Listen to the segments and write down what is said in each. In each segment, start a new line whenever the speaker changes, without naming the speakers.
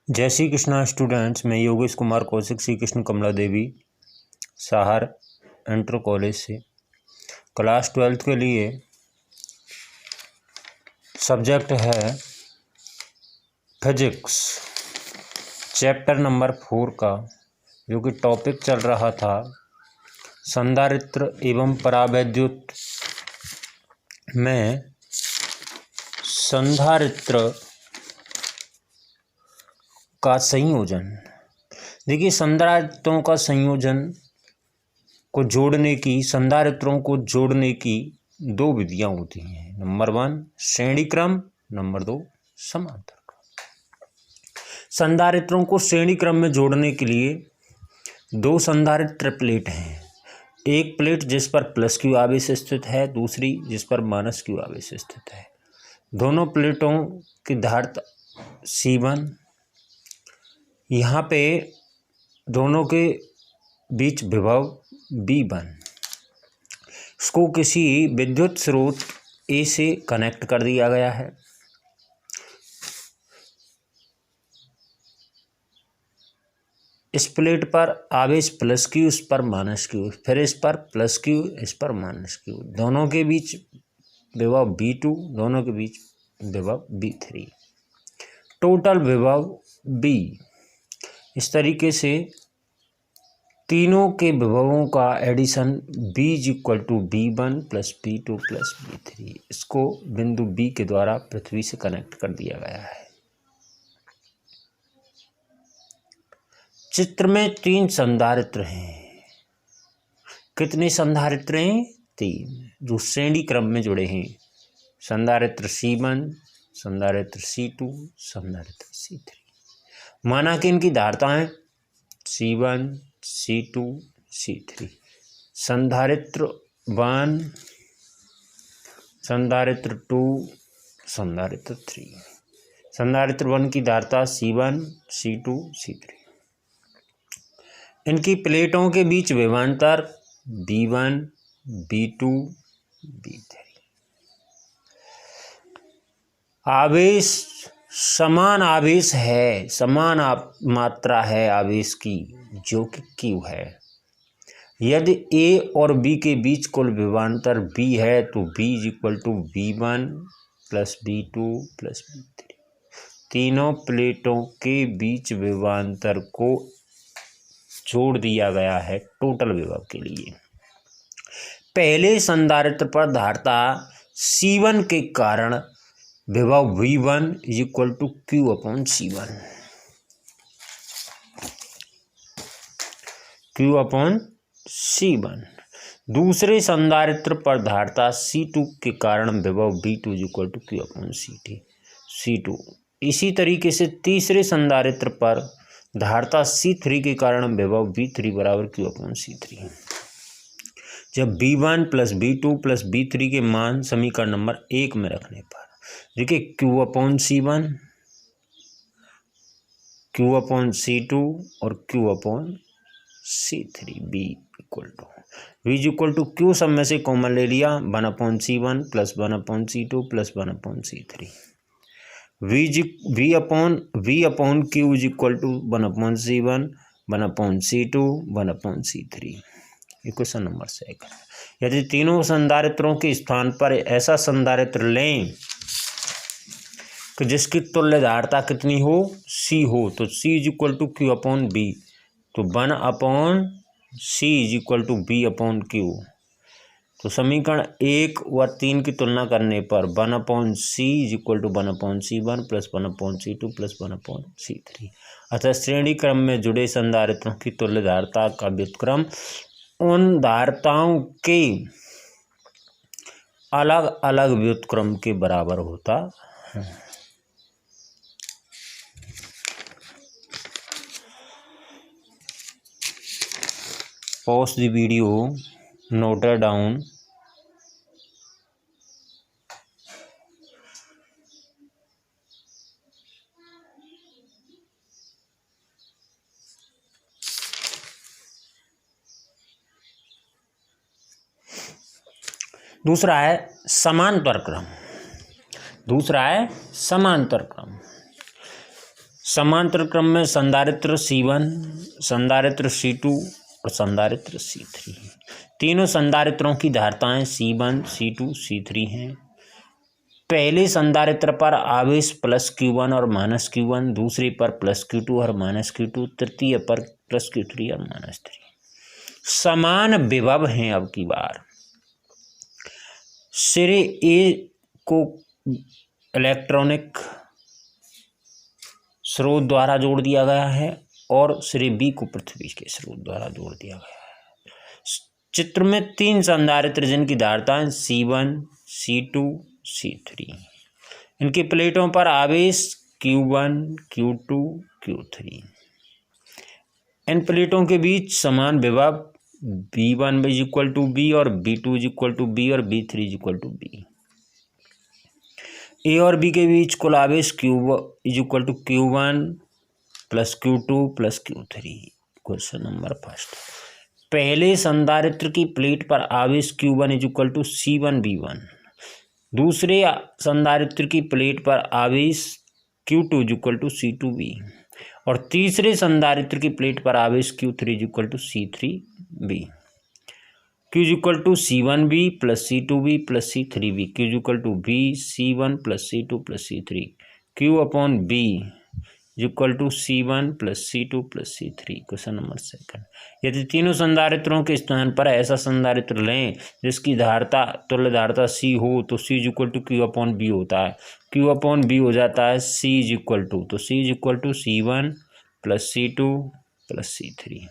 जय श्री कृष्णा स्टूडेंट्स। मैं योगेश कुमार कौशिक श्री कृष्ण कमला देवी साहर inter college से क्लास 12th के लिए सब्जेक्ट है फिजिक्स चैप्टर नंबर 4 का, जो कि टॉपिक चल रहा था संधारित्र एवं परावैद्युत में संधारित्र का संयोजन। देखिए, संधारित्रों का संयोजन को जोड़ने की, संधारित्रों को जोड़ने की दो विधियां होती हैं। नंबर 1 श्रेणी क्रम, नंबर 2 समांतर क्रम। संधारित्रों को श्रेणी क्रम में जोड़ने के लिए दो संधारित्र प्लेट हैं। एक प्लेट जिस पर प्लस क्यू आवेश स्थित है, दूसरी जिस पर माइनस क्यू आवेश स्थित है। दोनों प्लेटों की धारिता C1, यहाँ पे दोनों के बीच विभव V1। इसको किसी विद्युत स्रोत A से कनेक्ट कर दिया गया है। इस प्लेट पर आवेश प्लस क्यू, इस पर माइनस क्यू, फिर इस पर प्लस क्यू, इस पर माइनस क्यू। दोनों के बीच विभव V2, दोनों के बीच विभव V3, टोटल विभव V। इस तरीके से तीनों के विभवों का addition B = V1 + V2 + V3। इसको बिंदु B के द्वारा पृथ्वी से कनेक्ट कर दिया गया है। चित्र में 3 संधारित्र हैं। कितने संधारित्र हैं? 3, जो श्रेणी क्रम में जुड़े हैं। संधारित्र C1, संधारित्र C2, संधारित्र C3। माना कि इनकी धारिताएं C1, C2, C3। संधारित्र 1, संधारित्र 2, संधारित्र 3। संधारित्र 1 की धारिता C1, C2, C3। इनकी प्लेटों के बीच विभवांतर V1, V2, V3। आवेश समान आवेश है, समान मात्रा है आवेश की, जो कि Q है। यदि A और B के बीच कुल विभवांतर V है तो V = V1 + V2 + V3। तीनों प्लेटों के बीच विभवांतर को जोड़ दिया गया है टोटल विभव के लिए। पहले संधारित्र पर धारिता C1 के कारण विभव V1 = Q/C1। Q/C1। दूसरे संधारित्र पर धारिता C2 के कारण विभव V2 = Q/C2। इसी तरीके से तीसरे संधारित्र पर धारिता C3 के कारण विभव V3 = Q/C3। जब V1 + V2 + V3 के मान समीकरण नंबर 1 में रखने पर, देखिए Q/C1, Q/C2 और Q/C3। V = Q सब में से कॉमन ले लिया, 1/C1 + 1/C2 + 1/C3। V/Q = 1/C1, 1/C2, 1/C3। Equation number 2। यदि तीनों संधारित्रों के स्थान पर ऐसा संधारित्र लें कि जिसकी तुल्य धारिता कितनी हो? C हो, तो C = Q/B। तो 1/C = V/Q। तो समीकरण 1 व 3 की तुलना करने पर 1/C = 1/C1 + 1/C2 + 1/C3। अतः श्रेणी क्रम में जुड़े संधारित्रों की तुल्य धारिता का व्युत्क्रम उन धारिताओं के अलग अलग व्युत्क्रम के बराबर होता है। Pause the video, note it down. दूसरा है समांतर क्रम। समांतर क्रम में संधारित्र C1, संधारित्र C2 और संधारित्र C3। तीनों संधारित्रों की धारिताएं C1, C2, C3 हैं। पहले संधारित्र पर आवेश +Q1 और -Q1, दूसरे पर +Q2 और -Q2, तृतीय पर +Q3 और -3। समान विभव हैं। अब की बार सिरे ए को इलेक्ट्रॉनिक स्रोत द्वारा जोड़ दिया गया है और सिरे बी को पृथ्वी के स्रोत द्वारा जोड़ दिया गया है। चित्र में 3 संधारित्र जिनकी धारिताएं C1, C2, C3, इनकी प्लेटों पर आवेश Q1, Q2, Q3। इन प्लेटों के बीच समान विभव B1 = B और B2 = B और B3 = B। ए और बी के बीच कुल आवेश Q1 + Q2 + Q3। Question number first. पहले संधारित्र की प्लेट पर आवेश Q1 = C1V1, दूसरे संधारित्र की प्लेट पर आवेश Q2 = C2V और तीसरे संधारित्र की प्लेट पर आवेश Q3 = C3V। Q = C1V + C2V + C3V। Q = B C1 + C2 + C3। Q/B = C1 + C2 + C3। Question number second. यदि तीनों संधारित्रों के स्थान पर ऐसा संधारित्र लें जिसकी धारिता तुल्य धारिता C हो तो C = Q/B होता है। Q/B हो जाता है C = तो C = C1 + C2 + C3।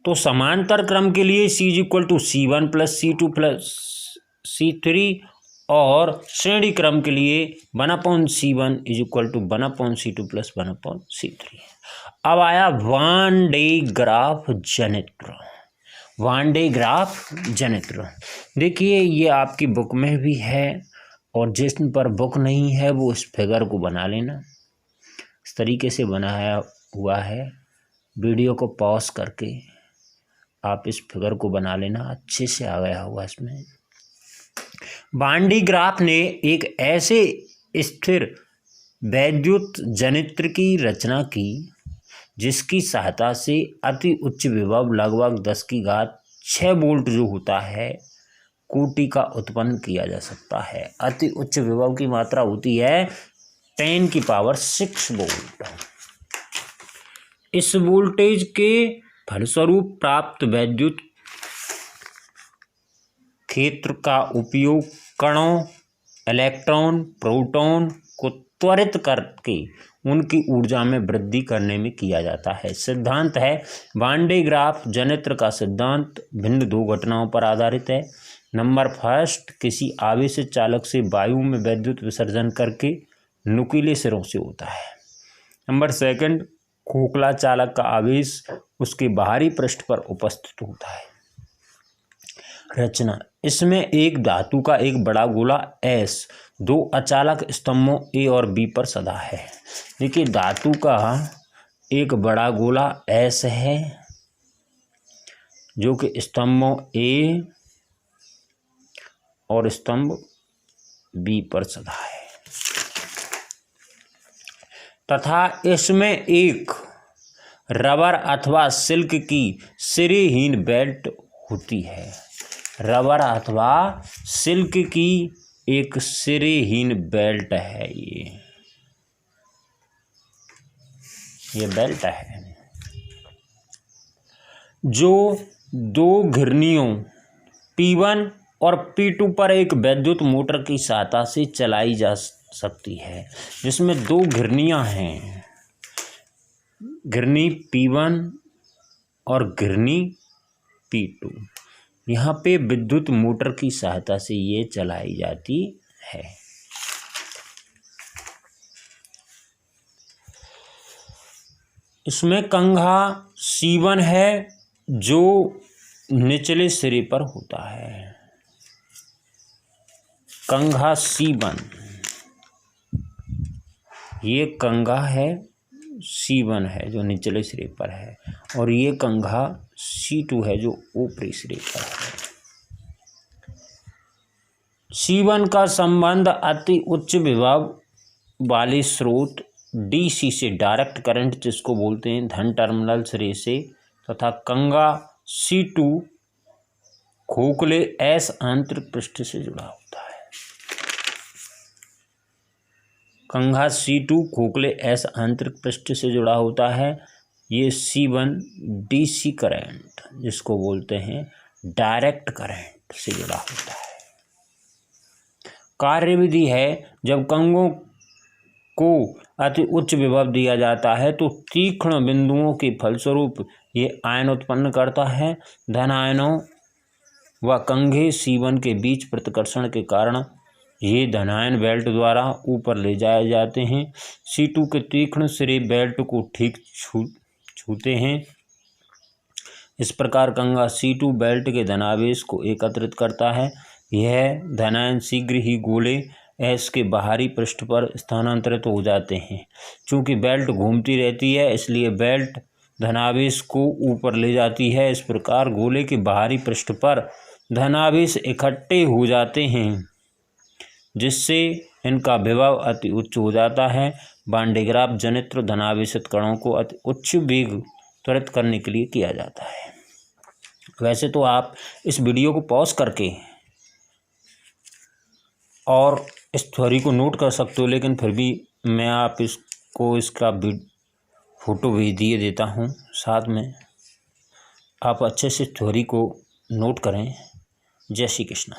तो समांतर क्रम के लिए C = C1 + C2 + C3 और श्रेणी क्रम के लिए 1/C1 = 1/C2 + 1/C3। अब आया वान डे ग्राफ जनित्र। वान डे ग्राफ जनित्र देखिए, ये आपकी बुक में भी है और जिस पर बुक नहीं है वो इस फिगर को बना लेना। इस तरीके से बनाया हुआ है। वीडियो को पॉज करके आप इस फिगर को बना लेना, अच्छे से आ गया होगा इसमें। वान डे ग्राफ ने एक ऐसे स्थिर वैद्युत जनित्र की रचना की जिसकी सहायता से अति उच्च विभव लगभग 10⁶ वोल्ट जो होता है कोटि का उत्पन्न किया जा सकता है। अति उच्च विभव की मात्रा होती है 10⁶ वोल्ट। इस वोल्टेज के फलस्वरूप प्राप्त वैद्युत क्षेत्र का उपयोग कणों, इलेक्ट्रॉन, प्रोटॉन को त्वरित करके उनकी ऊर्जा में वृद्धि करने में किया जाता है। सिद्धांत है वान डे ग्राफ जनित्र का सिद्धांत भिन्न 2 घटनाओं पर आधारित है। नंबर फर्स्ट, किसी आवेशित चालक से वायु में विद्युत विसर्जन करके नुकीले सिरों से होता है। नंबर सेकंड, खोखला चालक का आवेश उसके बाहरी पृष्ठ पर उपस्थित होता है। रचना, इसमें एक धातु का एक बड़ा गोला S 2 अचालक स्तंभों A और B पर सधा है। देखिए, धातु का एक बड़ा गोला S है जो कि स्तंभों A और स्तंभ B पर सधा है तथा इसमें एक रबर अथवा सिल्क की सिरेहीन बेल्ट होती है। रबर अथवा सिल्क की एक सिरेहीन बेल्ट है। ये बेल्ट है जो 2 घिरनियों P1 और P2 पर एक विद्युत मोटर की सहायता से चलाई जा सकती है, जिसमें 2 घिरनियां हैं, घिरनी P1 और घिरनी P2। यहाँ पे विद्युत मोटर की सहायता से ये चलाई जाती है। इसमें कंघा C1 है जो निचले सिरे पर होता है। कंघा C1, ये कंघा है C1 है जो निचले सिरे पर है और ये कंघा C2 है जो ऊपरी सिरे पर है। C1 का संबंध अति उच्च विभव वाले स्रोत DC से डायरेक्ट करंट जिसको बोलते हैं धन टर्मिनल सिरे से, तथा कंगा C2 खोखले S आंतरिक पृष्ठ से जुड़ा होता है। कंघा C2 खोखले S आंतरिक पृष्ठ से जुड़ा होता है। ये C1 DC करंट जिसको बोलते हैं डायरेक्ट करंट से जुड़ा होता है। कार्यविधि है, जब कंगों को अति उच्च विभव दिया जाता है तो तीक्ष्ण बिंदुओं के फलस्वरूप ये आयन उत्पन्न करता है। धन आयनों व कंघे C1 के बीच प्रतिकर्षण के कारण ये धनायन बेल्ट द्वारा ऊपर ले जाए जाते हैं। C2 के तीक्ष्ण सिरे बेल्ट को ठीक छूते हैं। इस प्रकार कंघा C2 बेल्ट के धनावेश को एकत्रित करता है। यह धनायन शीघ्र ही गोले S के बाहरी पृष्ठ पर स्थानांतरित हो जाते हैं। चूँकि बेल्ट घूमती रहती है इसलिए बेल्ट धनावेश को ऊपर ले जाती है। इस प्रकार गोले के बाहरी पृष्ठ पर धनावेश इकट्ठे हो जाते हैं, जिससे इनका विभव अति उच्च हो जाता है। वान डे ग्राफ जनित्र धनावेशित कणों को अति उच्च वेग त्वरित करने के लिए किया जाता है। वैसे तो आप इस वीडियो को पॉज करके और इस थ्योरी को नोट कर सकते हो, लेकिन फिर भी मैं आप इसको इसका फोटो भी दिए देता हूँ साथ में। आप अच्छे से थ्योरी को नोट करें। जय श्री कृष्ण।